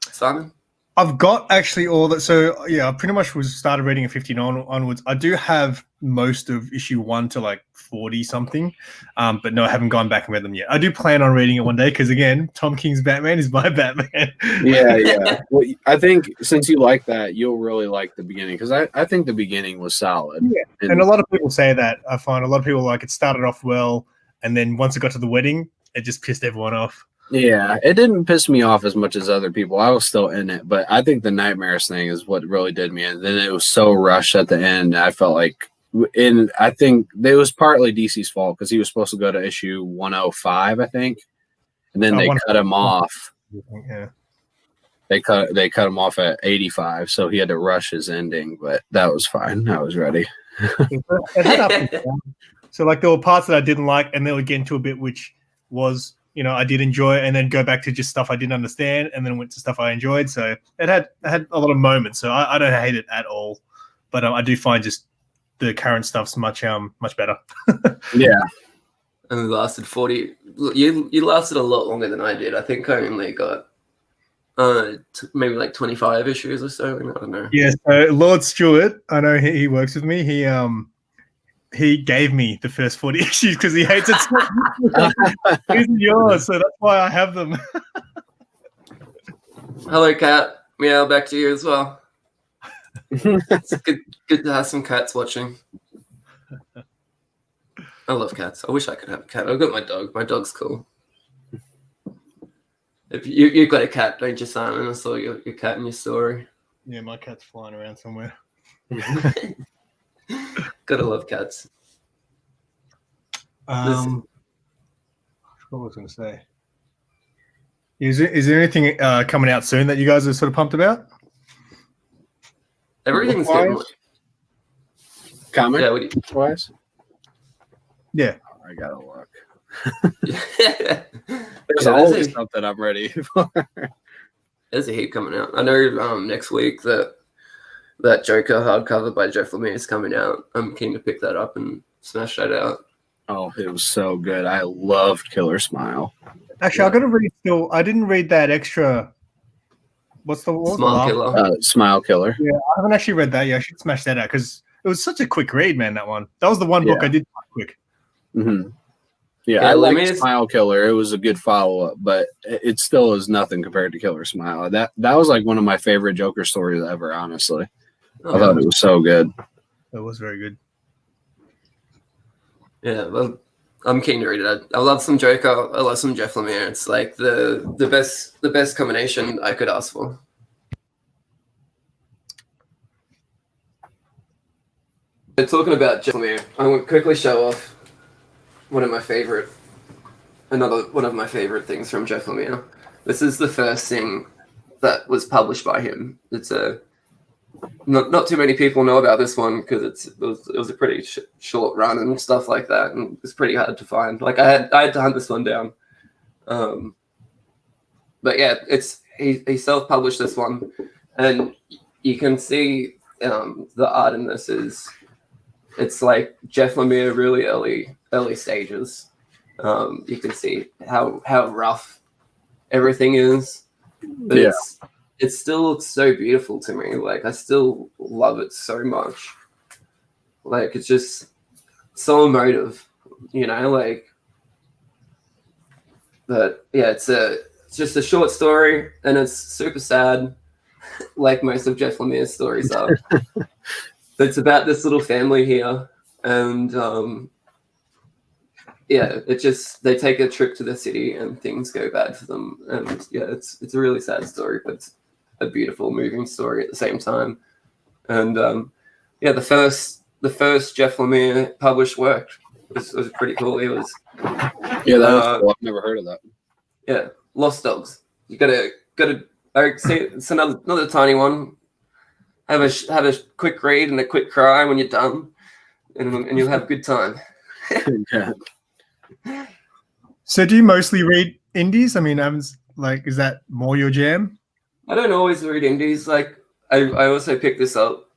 [SPEAKER 1] Simon?
[SPEAKER 3] I've got actually all that. So yeah, I pretty much started reading at 15 onwards. I do have most of issue 1 to like 40 something, but no, I haven't gone back and read them yet. I do plan on reading it one day because again, Tom King's Batman is my Batman.
[SPEAKER 2] Yeah. Well, I think since you like that, you'll really like the beginning because I think the beginning was solid.
[SPEAKER 3] Yeah, and a lot of people say that. I find a lot of people like it started off well, and then once it got to the wedding, it just pissed everyone off.
[SPEAKER 2] Yeah, it didn't piss me off as much as other people. I was still in it, but I think the nightmares thing is what really did me in. Then it was so rushed at the end. I felt like, and I think it was partly DC's fault because he was supposed to go to issue 105, I think, and then they cut him off.
[SPEAKER 3] Yeah,
[SPEAKER 2] they cut him off at 85, so he had to rush his ending. But that was fine. I was ready.
[SPEAKER 3] It had up and down. So like there were parts that I didn't like, and then we get into a bit which was. I did enjoy it and then go back to just stuff I didn't understand and then went to stuff I enjoyed. So it had a lot of moments. So I don't hate it at all, but I do find just the current stuff's much better.
[SPEAKER 2] Yeah.
[SPEAKER 1] And it lasted 40. You lasted a lot longer than I did. I think I only got maybe like 25 issues or so. I don't know.
[SPEAKER 3] Yeah. So Lord Stewart, I know he works with me. He gave me the first 40 issues because he hates it. These are yours, so that's why I have them.
[SPEAKER 1] Hello, cat. Meow, back to you as well. It's good to have some cats watching. I love cats. I wish I could have a cat. I've got my dog. My dog's cool. If you've got a cat, don't you, Simon? I saw your cat in your story.
[SPEAKER 3] Yeah, my cat's flying around somewhere.
[SPEAKER 1] Gotta love cats.
[SPEAKER 3] What was I going to say? Is there anything coming out soon that you guys are sort of pumped about?
[SPEAKER 1] Everything's good.
[SPEAKER 2] Comic wise?
[SPEAKER 3] Yeah.
[SPEAKER 2] Oh, I gotta look.
[SPEAKER 1] There's
[SPEAKER 2] There's always something I'm ready for.
[SPEAKER 1] There's a heap coming out. I know next week that Joker hardcover by Jeff Lemire is coming out. I'm keen to pick that up and smash that out.
[SPEAKER 2] Oh, it was so good. I loved Killer Smile.
[SPEAKER 3] Actually, I got to read still. I didn't read that extra. What's the
[SPEAKER 1] Smile Killer?
[SPEAKER 2] Smile Killer.
[SPEAKER 3] Yeah, I haven't actually read that yet. I should smash that out because it was such a quick read, man. That one. That was the one book I did quite quick.
[SPEAKER 2] Mm-hmm. Yeah, I like Smile Killer. It was a good follow-up, but it still is nothing compared to Killer Smile. That was like one of my favorite Joker stories ever, honestly. I thought it was so good.
[SPEAKER 3] It was very good.
[SPEAKER 1] Yeah, well, I'm keen to read it. I love some Joker. I love some Jeff Lemire. It's like the best combination I could ask for. So talking about Jeff Lemire, I want to quickly show off one of my favorite things from Jeff Lemire. This is the first thing that was published by him. It's not too many people know about this one because it was a pretty short run and stuff like that, and it's pretty hard to find. Like I had to hunt this one down. But yeah, he self-published this one, and you can see the art in this it's like Jeff Lemire really early stages. You can see how rough everything is, but it still looks so beautiful to me. Like I still love it so much. Like it's just so emotive, like. But yeah, it's just a short story, and it's super sad, like most of Jeff Lemire's stories are. But it's about this little family here, and they take a trip to the city, and things go bad for them. And yeah, it's a really sad story, but it's a beautiful, moving story at the same time. And the first Jeff Lemire published work was pretty cool. It was
[SPEAKER 2] that was cool. I've never heard of that.
[SPEAKER 1] Yeah, Lost Dogs. You gotta I see it's another tiny one. Have a quick read and a quick cry when you're done, and you'll have a good time.
[SPEAKER 2] Yeah.
[SPEAKER 3] So do you mostly read indies? I mean, is that more your jam?
[SPEAKER 1] I don't always read indies. Like I also picked this up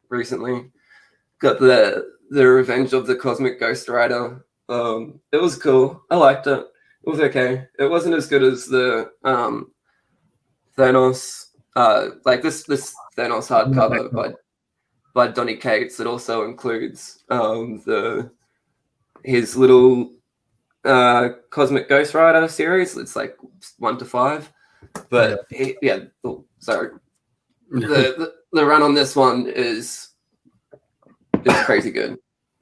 [SPEAKER 1] recently. Got the Revenge of the Cosmic Ghost Rider. It was cool. I liked it. It was okay. It wasn't as good as the Thanos. Like this Thanos hardcover by Donny Cates. It also includes his little Cosmic Ghost Rider series. It's like 1 to 5. But sorry. The run on this one is crazy good.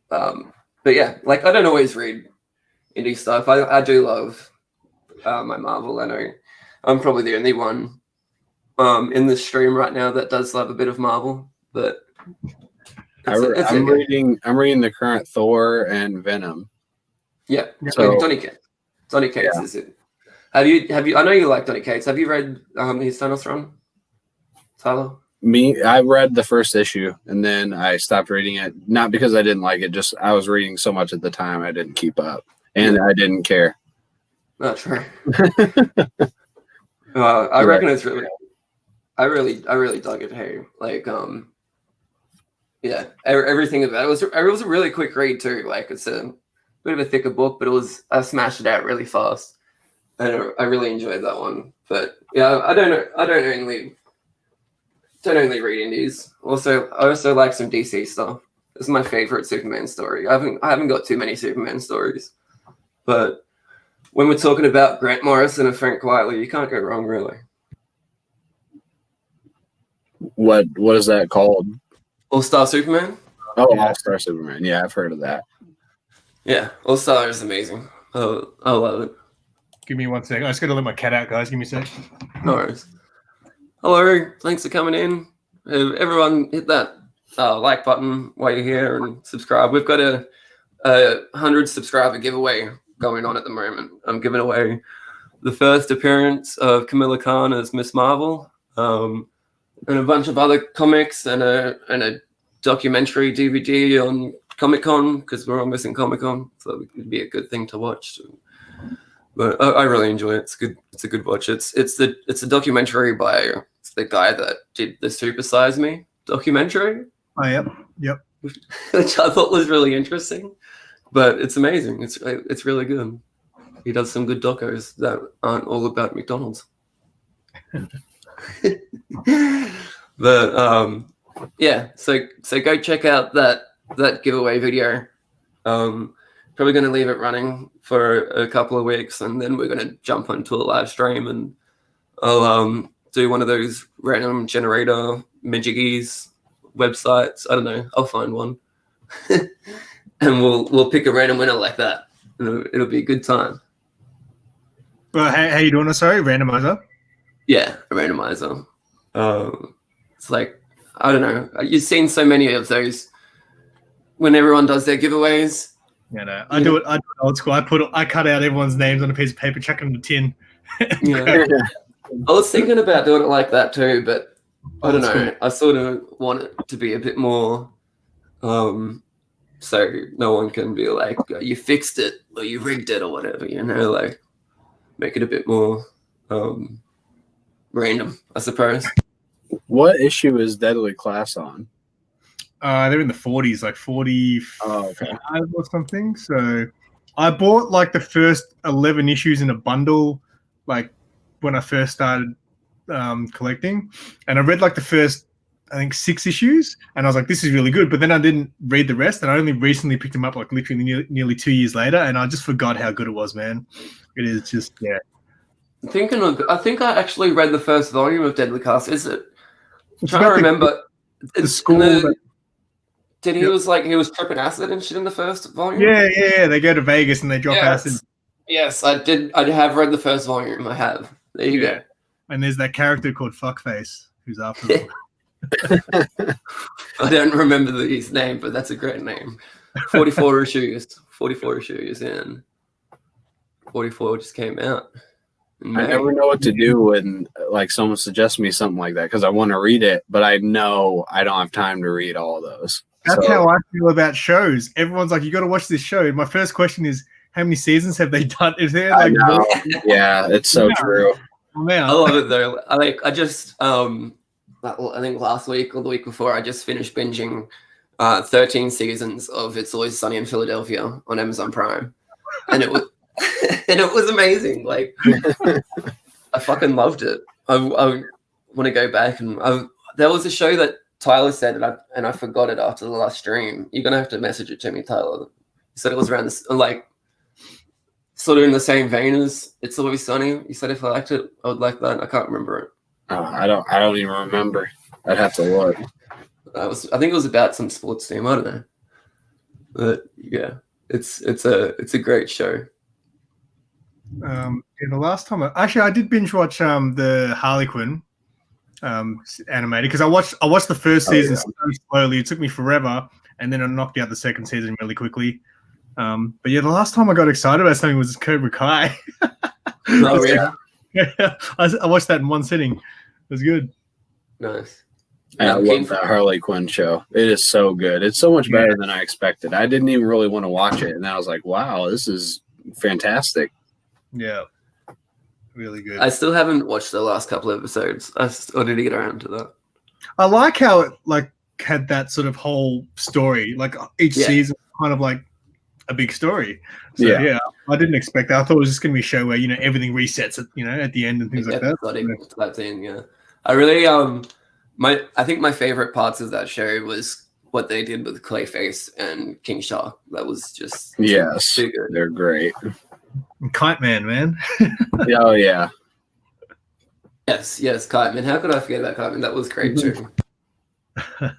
[SPEAKER 1] But yeah, like I don't always read indie stuff. I do love my Marvel. I know I'm probably the only one in the stream right now that does love a bit of Marvel. But
[SPEAKER 2] I'm reading the current Thor and Venom.
[SPEAKER 1] Yeah,
[SPEAKER 2] so
[SPEAKER 1] Donny Cates is it. Have you? I know you like Donny Cates. Have you read his Thanos run, Tyler?
[SPEAKER 2] I read the first issue and then I stopped reading it. Not because I didn't like it, just I was reading so much at the time I didn't keep up, and I didn't care.
[SPEAKER 1] That's right. I reckon it's really. I really dug it. Hey, like yeah, everything about it was a really quick read too. Like it's a bit of a thicker book, but I smashed it out really fast. I really enjoyed that one. But yeah, I don't only read indies. Also, I also like some DC stuff. This is my favorite Superman story. I haven't got too many Superman stories, but when we're talking about Grant Morrison and Frank Quitely, you can't go wrong, really.
[SPEAKER 2] What is that called?
[SPEAKER 1] All-Star Superman?
[SPEAKER 2] Oh, yeah. All-Star Superman. Yeah, I've heard of that.
[SPEAKER 1] Yeah, All-Star is amazing. Oh, I love it.
[SPEAKER 3] Give me 1 second. I just got to let my cat out, guys. Give me a sec.
[SPEAKER 1] No worries. Hello, thanks for coming in. Everyone hit that like button while you're here and subscribe. We've got a 100 subscriber giveaway going on at the moment. I'm giving away the first appearance of Camilla Khan as Miss Marvel, and a bunch of other comics and a documentary DVD on Comic-Con, because we're almost in Comic-Con, so it'd be a good thing to watch. But I really enjoy it. It's good. It's a good watch. It's a documentary by the guy that did the Super Size Me documentary.
[SPEAKER 3] Oh, yep.
[SPEAKER 1] Which I thought was really interesting. But it's amazing. It's really good. He does some good docos that aren't all about McDonald's. But yeah, so go check out that giveaway video. Probably going to leave it running for a couple of weeks, and then we're going to jump onto a live stream, and I'll do one of those random generator majiggies websites. I don't know. I'll find one, and we'll pick a random winner like that. It'll be a good time.
[SPEAKER 3] Well, how you doing? Sorry, randomizer.
[SPEAKER 1] Yeah, a randomizer. It's like, I don't know. You've seen so many of those when everyone does their giveaways.
[SPEAKER 3] Yeah, no, I do it old school. I cut out everyone's names on a piece of paper, chuck it in a tin.
[SPEAKER 1] Yeah. I was thinking about doing it like that too, but I don't know. I sort of want it to be a bit more, so no one can be like, oh, you fixed it or you rigged it or whatever, like make it a bit more random, I suppose.
[SPEAKER 2] What issue is Deadly Class on?
[SPEAKER 3] They're in the 40s, like 45 or something. So I bought like the first 11 issues in a bundle, like when I first started collecting, and I read like the first, I think, 6 issues, and I was like, this is really good. But then I didn't read the rest, and I only recently picked them up, like literally nearly 2 years later, and I just forgot how good it was, man. It is just, yeah.
[SPEAKER 1] I think I actually read the first volume of Deadly Class. Is it? I'm trying to remember.
[SPEAKER 3] The school.
[SPEAKER 1] He was tripping acid and shit in the first volume?
[SPEAKER 3] Yeah. They go to Vegas and they drop acid.
[SPEAKER 1] Yes, I did. I have read the first volume. I have. There you go.
[SPEAKER 3] And there's that character called Fuckface who's after them.
[SPEAKER 1] I don't remember his name, but that's a great name. 44 issues. 44 issues in. 44 just came out.
[SPEAKER 2] I never know what to do when like someone suggests me something like that because I want to read it, but I know I don't have time to read all those.
[SPEAKER 3] That's how I feel about shows. Everyone's like, you got to watch this show. My first question is, how many seasons have they done? Is there like
[SPEAKER 2] yeah, it's so true.
[SPEAKER 1] I love it though. I just I think last week or the week before I just finished binging 13 seasons of It's Always Sunny in Philadelphia on Amazon Prime. And it was and it was amazing. Like I fucking loved it. I want to go back and there was a show that Tyler said and I forgot it after the last stream. You're gonna have to message it to me, Tyler. He said it was around this like sort of in the same vein as It's Always Sunny. You said if I liked it, I would like that. I can't remember it.
[SPEAKER 2] I don't even remember. I'd have to look.
[SPEAKER 1] I think it was about some sports team. I don't know. But yeah, it's a great show.
[SPEAKER 3] The last time I did binge watch the Harley Quinn animated because I watched the first season so slowly. It took me forever, and then I knocked out the second season really quickly. But yeah, the last time I got excited about something was Cobra Kai.
[SPEAKER 1] Oh yeah.
[SPEAKER 3] I watched that in one sitting. It was good.
[SPEAKER 1] Nice.
[SPEAKER 2] I love that Harley Quinn show. It is so good. It's so much better than I expected. I didn't even really want to watch it, and I was like, "Wow, this is fantastic."
[SPEAKER 3] Yeah, really good.
[SPEAKER 1] I still haven't watched the last couple of episodes. I still need to get around to that.
[SPEAKER 3] I like how it like had that sort of whole story. Like each season, kind of like a big story. So yeah, I didn't expect that. I thought it was just going to be a show where everything resets at the end and things like that.
[SPEAKER 1] That thing, yeah. I really I think my favorite parts of that show was what they did with Clayface and King Shark. That was just too good.
[SPEAKER 2] They're great.
[SPEAKER 3] And Kite Man.
[SPEAKER 2] Oh yeah.
[SPEAKER 1] Yes, Kite Man. How could I forget about Kite Man? That was great too.
[SPEAKER 3] Do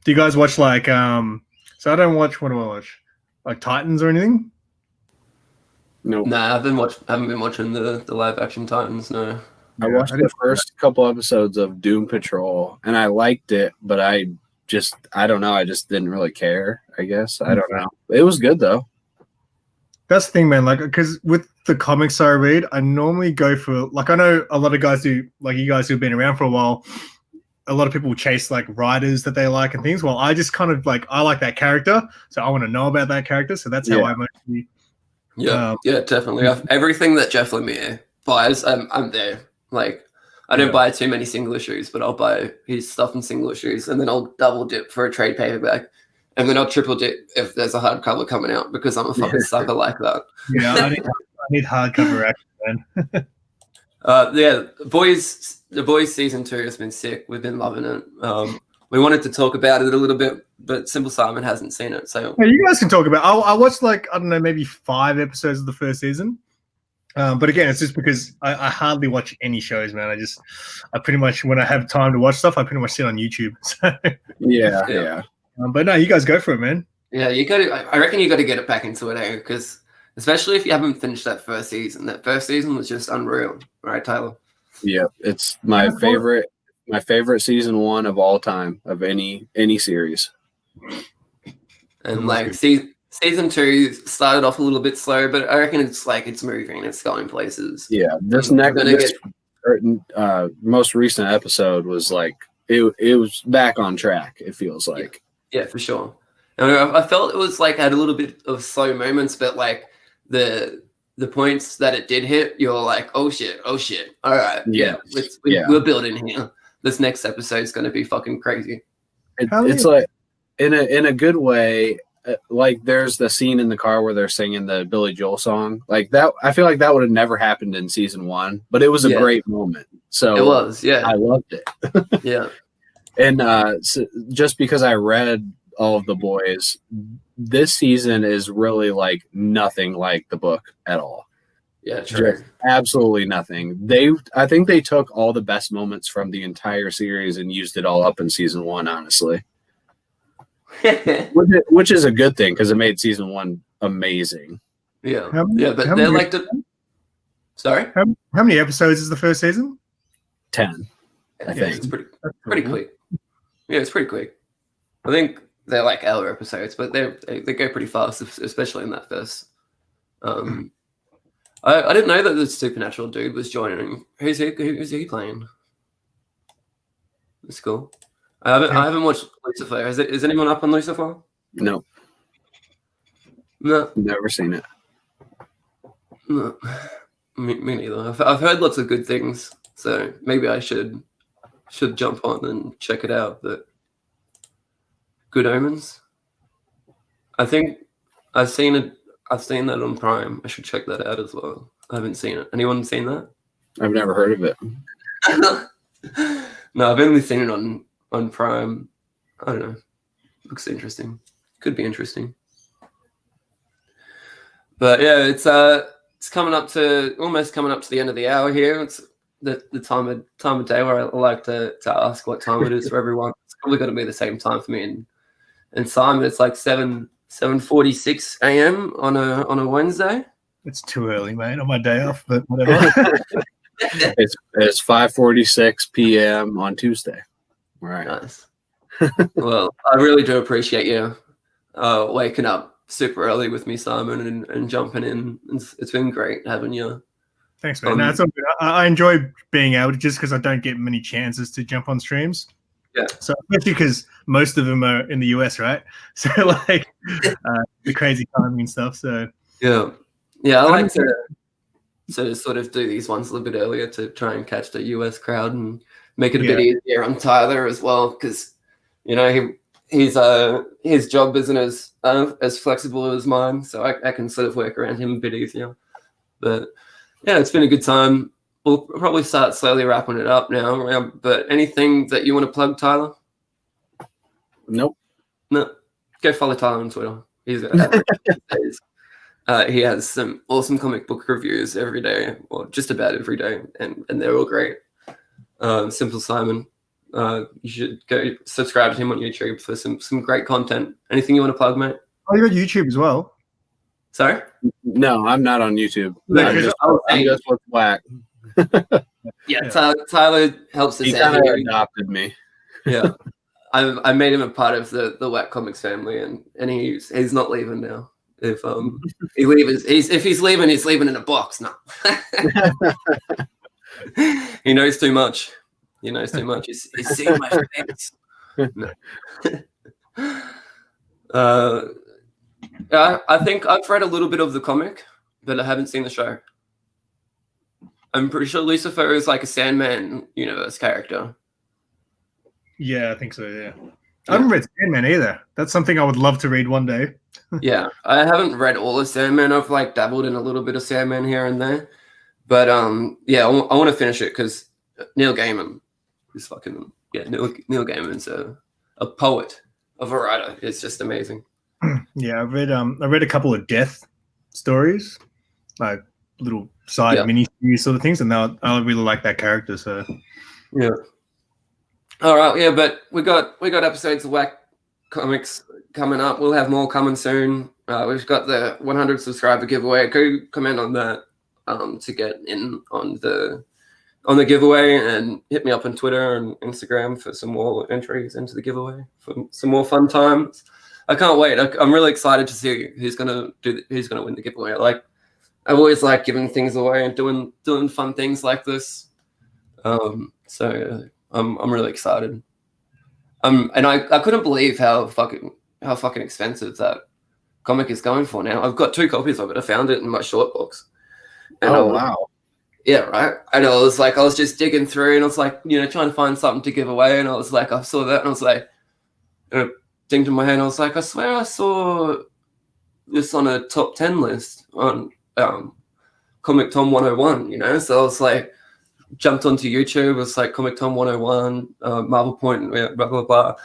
[SPEAKER 3] you guys watch like so I don't watch, what do I watch? Like Titans or anything?
[SPEAKER 2] No.
[SPEAKER 1] Nah, I haven't been watching the live action Titans, no.
[SPEAKER 2] I watched the first couple episodes of Doom Patrol and I liked it, but I don't know, I just didn't really care, I guess. I don't know. It was good though.
[SPEAKER 3] That's the thing, man. Like, because with the comics I read, I normally go for like I know a lot of guys do, like you guys who've been around for a while. A lot of people chase like writers that they like and things. Well, I just kind of like I like that character, so I want to know about that character. So that's how I mostly.
[SPEAKER 1] Yeah, definitely. Everything that Jeff Lemire buys, I'm there. Like, I don't buy too many single issues, but I'll buy his stuff in single issues, and then I'll double dip for a trade paperback. And then I'll triple dip if there's a hardcover coming out because I'm a fucking sucker like that.
[SPEAKER 3] Yeah, I need hardcover action, man.
[SPEAKER 1] The Boys season 2 has been sick. We've been loving it. We wanted to talk about it a little bit, but SimpleSimon hasn't seen it. So
[SPEAKER 3] you guys can talk about it. I watched like, I don't know, maybe 5 episodes of the first season. But again, it's just because I hardly watch any shows, man. I pretty much, when I have time to watch stuff, I pretty much sit on YouTube. So.
[SPEAKER 2] Yeah.
[SPEAKER 3] But no, you guys go for it, man.
[SPEAKER 1] Yeah, I reckon you got to get it back into it, because especially if you haven't finished that first season. That first season was just unreal, right, Tyler?
[SPEAKER 2] Yeah, it's my favorite season 1 of all time of any series.
[SPEAKER 1] And like season 2 started off a little bit slow, but I reckon it's moving, it's going places.
[SPEAKER 2] Yeah, this most recent episode was like it was back on track. It feels like.
[SPEAKER 1] Yeah, for sure. And I felt it was like had a little bit of slow moments, but like the points that it did hit, you're like, oh shit, all right, we're building here. This next episode is going to be fucking crazy.
[SPEAKER 2] It's like in a good way. Like there's the scene in the car where they're singing the Billy Joel song, like that. I feel like that would have never happened in season 1, but it was a great moment. So
[SPEAKER 1] it was,
[SPEAKER 2] I loved it.
[SPEAKER 1] Yeah.
[SPEAKER 2] And so just because I read all of the boys, this season is really like nothing like the book at all.
[SPEAKER 1] Yeah, true.
[SPEAKER 2] Just absolutely nothing. I think they took all the best moments from the entire series and used it all up in season 1, honestly. which is a good thing because it made season 1 amazing.
[SPEAKER 1] Yeah, but they're like the. Sorry,
[SPEAKER 3] how many episodes is the first season?
[SPEAKER 2] 10. I think
[SPEAKER 1] it's pretty quick. Yeah, it's pretty quick. I think they're like hour episodes, but they go pretty fast, especially in that first. I didn't know that the Supernatural dude was joining. Who's he playing? That's cool. I haven't watched Lucifer. Is anyone up on Lucifer?
[SPEAKER 2] No,
[SPEAKER 1] No.
[SPEAKER 2] never seen it.
[SPEAKER 1] No. Me neither. I've heard lots of good things, so maybe I should jump on and check it out. But Good Omens. I think I've seen it. I've seen that on Prime. I should check that out as well. I haven't seen it. Anyone seen that?
[SPEAKER 2] I've never heard of it.
[SPEAKER 1] No, I've only seen it on Prime. I don't know. Looks interesting. Could be interesting. But yeah, it's almost coming up to the end of the hour here. It's the time of day where I like to ask what time it is for everyone. It's probably going to be the same time for me and Simon. It's like 7:46 a.m. on a Wednesday.
[SPEAKER 3] It's too early, mate, on my day off, but whatever.
[SPEAKER 2] It's 5:46 p.m. on Tuesday. All right.
[SPEAKER 1] Nice. Well, I really do appreciate you waking up super early with me, Simon, and jumping in. It's been great having you.
[SPEAKER 3] Thanks, man. No, it's all good. I enjoy being able to, just because I don't get many chances to jump on streams.
[SPEAKER 1] Yeah.
[SPEAKER 3] So especially because most of them are in the US, right? So like the crazy timing and stuff. So
[SPEAKER 1] yeah, I like to sort of do these ones a little bit earlier to try and catch the US crowd and make it a bit easier on Tyler as well, because his job isn't as flexible as mine, so I can sort of work around him a bit easier. But yeah, it's been a good time. We'll probably start slowly wrapping it up now. But anything that you want to plug, Tyler?
[SPEAKER 2] Nope.
[SPEAKER 1] No. Go follow Tyler on Twitter. He has some awesome comic book reviews every day, or just about every day, and they're all great. SimpleSimon. You should go subscribe to him on YouTube for some great content. Anything you want to plug, mate?
[SPEAKER 3] Oh, you got YouTube as well?
[SPEAKER 1] Sorry?
[SPEAKER 2] No, I'm not on YouTube.
[SPEAKER 1] No,
[SPEAKER 2] I'm just with Whack.
[SPEAKER 1] Yeah, Tyler helps us
[SPEAKER 2] He
[SPEAKER 1] out.
[SPEAKER 2] kind of adopted me.
[SPEAKER 1] Yeah. I made him a part of the Whack Comics family, and he's not leaving now. If he's leaving, he's leaving in a box. No. He knows too much. He knows too much. He's seen my face. No. I think I've read a little bit of the comic, but I haven't seen the show. I'm pretty sure Lucifer is like a Sandman universe character.
[SPEAKER 3] Yeah, I think so, yeah. I haven't read Sandman either. That's something I would love to read one day.
[SPEAKER 1] Yeah, I haven't read all of Sandman. I've like dabbled in a little bit of Sandman here and there. But yeah, I want to finish it because Neil Gaiman is fucking, Neil Gaiman's a poet, a writer. It's just amazing.
[SPEAKER 3] Yeah, I read a couple of death stories, like little side mini series sort of things, and I really like that character. So
[SPEAKER 1] yeah. All right, yeah, but we got episodes of Whack Comics coming up. We'll have more coming soon. We've got the 100 subscriber giveaway. Go comment on that to get in on the giveaway, and hit me up on Twitter and Instagram for some more entries into the giveaway for some more fun times. I can't wait. I'm really excited to see who's gonna win the giveaway. Like, I've always liked giving things away and doing fun things like this. So I'm really excited. And I couldn't believe how fucking expensive that comic is going for now. I've got 2 copies of it. I found it in my short box. And
[SPEAKER 2] wow.
[SPEAKER 1] Yeah, right. And I was just digging through, and I was like, trying to find something to give away, and I was like, I saw that, and I was like, dinged in my head. I was like, I swear I saw this on a top 10 list on Comic Tom 101, so I was like, jumped onto YouTube. It was like Comic Tom 101, Marvel Point, blah blah blah,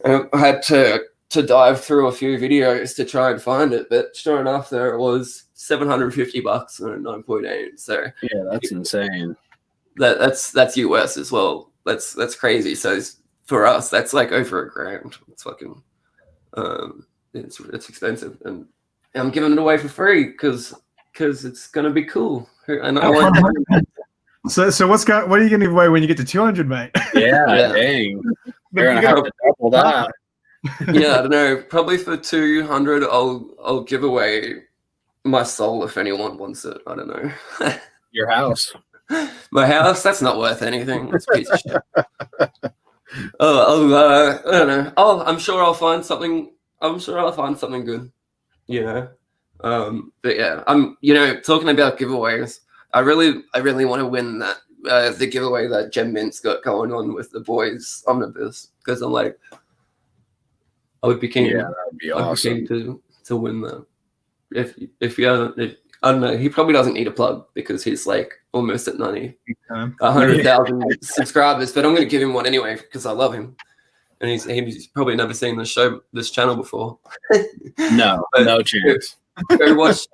[SPEAKER 1] and I had to dive through a few videos to try and find it, but sure enough, there it was, $750 and a 9.8. So
[SPEAKER 2] yeah, that's insane.
[SPEAKER 1] That's US as well. That's crazy. So for us, that's like over $1,000. It's fucking it's expensive, and I'm giving it away for free because it's gonna be cool. And I want.
[SPEAKER 3] So what are you gonna give away when you get to 200, mate?
[SPEAKER 2] Yeah. Dang. You're gonna have to double that.
[SPEAKER 1] Yeah, I don't know. Probably for 200, I'll give away my soul if anyone wants it. I don't know.
[SPEAKER 2] Your house.
[SPEAKER 1] My house, that's not worth anything. It's a piece of shit. I don't know. Oh, I'm sure I'll find something. I'm sure I'll find something good. You know. But yeah, talking about giveaways. I really want to win that the giveaway that Gem Mint's got going on with the boys omnibus, because I'm like, I would be keen.
[SPEAKER 2] Yeah, that'd be awesome.
[SPEAKER 1] I'd be keen to win that. If you haven't, I don't know, he probably doesn't need a plug because he's like almost at 100,000 subscribers. But I'm going to give him one anyway because I love him, and he's probably never seen this channel before.
[SPEAKER 2] No chance.
[SPEAKER 1] Go watch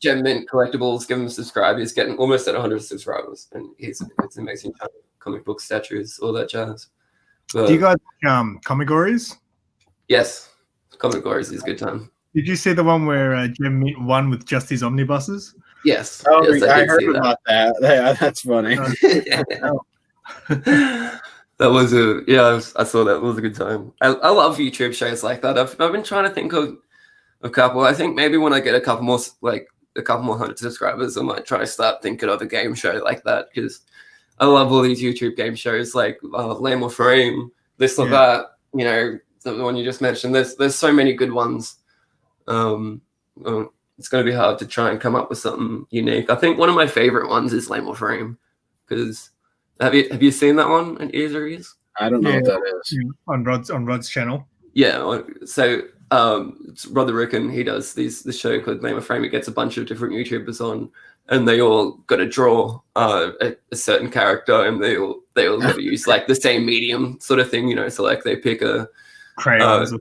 [SPEAKER 1] Gem Mint Collectibles. Give him a subscribe. He's getting almost at 100 subscribers, and it's an amazing channel. Comic book statues, all that jazz. But,
[SPEAKER 3] do you guys Comic Gories?
[SPEAKER 1] Yes, Comic Gories is a good time.
[SPEAKER 3] Did you see the one where Gem Mint won with just his omnibuses?
[SPEAKER 1] Yes.
[SPEAKER 2] Oh,
[SPEAKER 1] yes,
[SPEAKER 2] I heard about that. Yeah, that's funny.
[SPEAKER 1] That was I saw that. It was a good time. I love YouTube shows like that. I've been trying to think of a couple. I think maybe when I get a couple more 100 subscribers, I might try to start thinking of a game show like that, because I love all these YouTube game shows like Lame or Frame, this or that. You know, the one you just mentioned. There's so many good ones. It's going to be hard to try and come up with something unique. I think one of my favorite ones is Lame or Frame, because have you seen that one in Ears or Ears?
[SPEAKER 2] I don't know what that is.
[SPEAKER 3] On Rod's channel.
[SPEAKER 1] Yeah, so it's Roderick, and he does this show called Lame or Frame. He gets a bunch of different YouTubers on, and they all got to draw a certain character, and they all got to use like the same medium sort of thing, you know. So like they pick a crayons,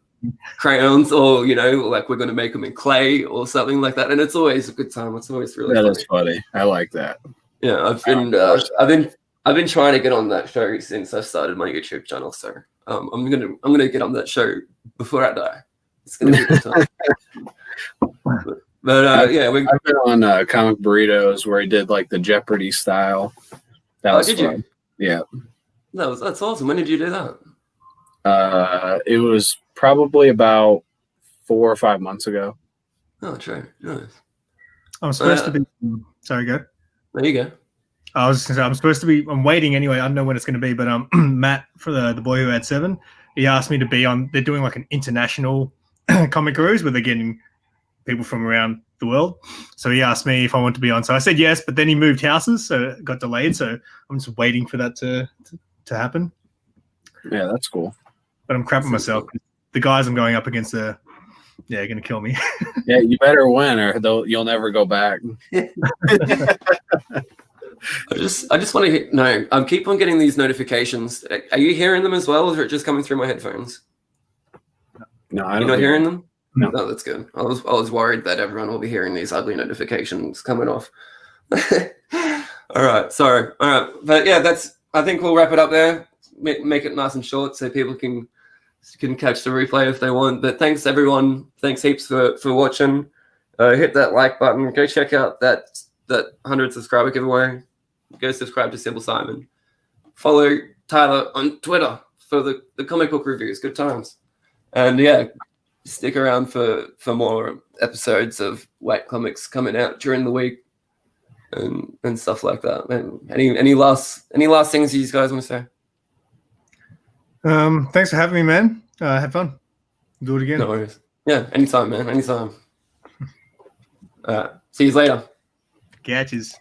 [SPEAKER 1] or you know, like we're going to make them in clay or something like that, and it's always a good time. It's always really
[SPEAKER 2] That is funny. I like that.
[SPEAKER 1] Yeah, I've been trying to get on that show since I started my YouTube channel. So I'm gonna get on that show before I die. It's gonna be a good time. But
[SPEAKER 2] I've been on Comic Burritos where he did like the Jeopardy style. That was fun. Yeah,
[SPEAKER 1] that's awesome. When did you do that?
[SPEAKER 2] It was probably about 4 or 5 months ago.
[SPEAKER 1] Oh, true. Nice.
[SPEAKER 3] I'm supposed to be. Sorry, go.
[SPEAKER 1] There you go.
[SPEAKER 3] I was going to say, I'm supposed to be. I'm waiting anyway. I don't know when it's going to be, but Matt, for the boy who had 7, he asked me to be on. They're doing like an international comic cruise where they're getting people from around the world. So he asked me if I want to be on. So I said yes, but then he moved houses, so it got delayed. So I'm just waiting for that to happen.
[SPEAKER 2] Yeah, that's cool.
[SPEAKER 3] But I'm crapping myself. The guys I'm going up against are going to kill me.
[SPEAKER 2] Yeah, you better win, or you'll never go back.
[SPEAKER 1] I just want to know. I keep on getting these notifications. Are you hearing them as well, or is it just coming through my headphones?
[SPEAKER 2] No,
[SPEAKER 1] You're not hearing them.
[SPEAKER 3] No.
[SPEAKER 1] No, that's good. I was worried that everyone will be hearing these ugly notifications coming off. All right, sorry. All right, but yeah, I think we'll wrap it up there. Make it nice and short so people can catch the replay if they want. But thanks everyone. Thanks heaps for watching. Hit that like button. Go check out that 100 subscriber giveaway. Go subscribe to SimpleSimon. Follow Tyler on Twitter for the comic book reviews. Good times. And yeah, stick around for more episodes of White Comics coming out during the week and stuff like that. And any last things you guys want to say?
[SPEAKER 3] Thanks for having me, man. Have fun. Do it again.
[SPEAKER 1] No worries. Yeah, anytime, man. Anytime. See you later.
[SPEAKER 3] Catches.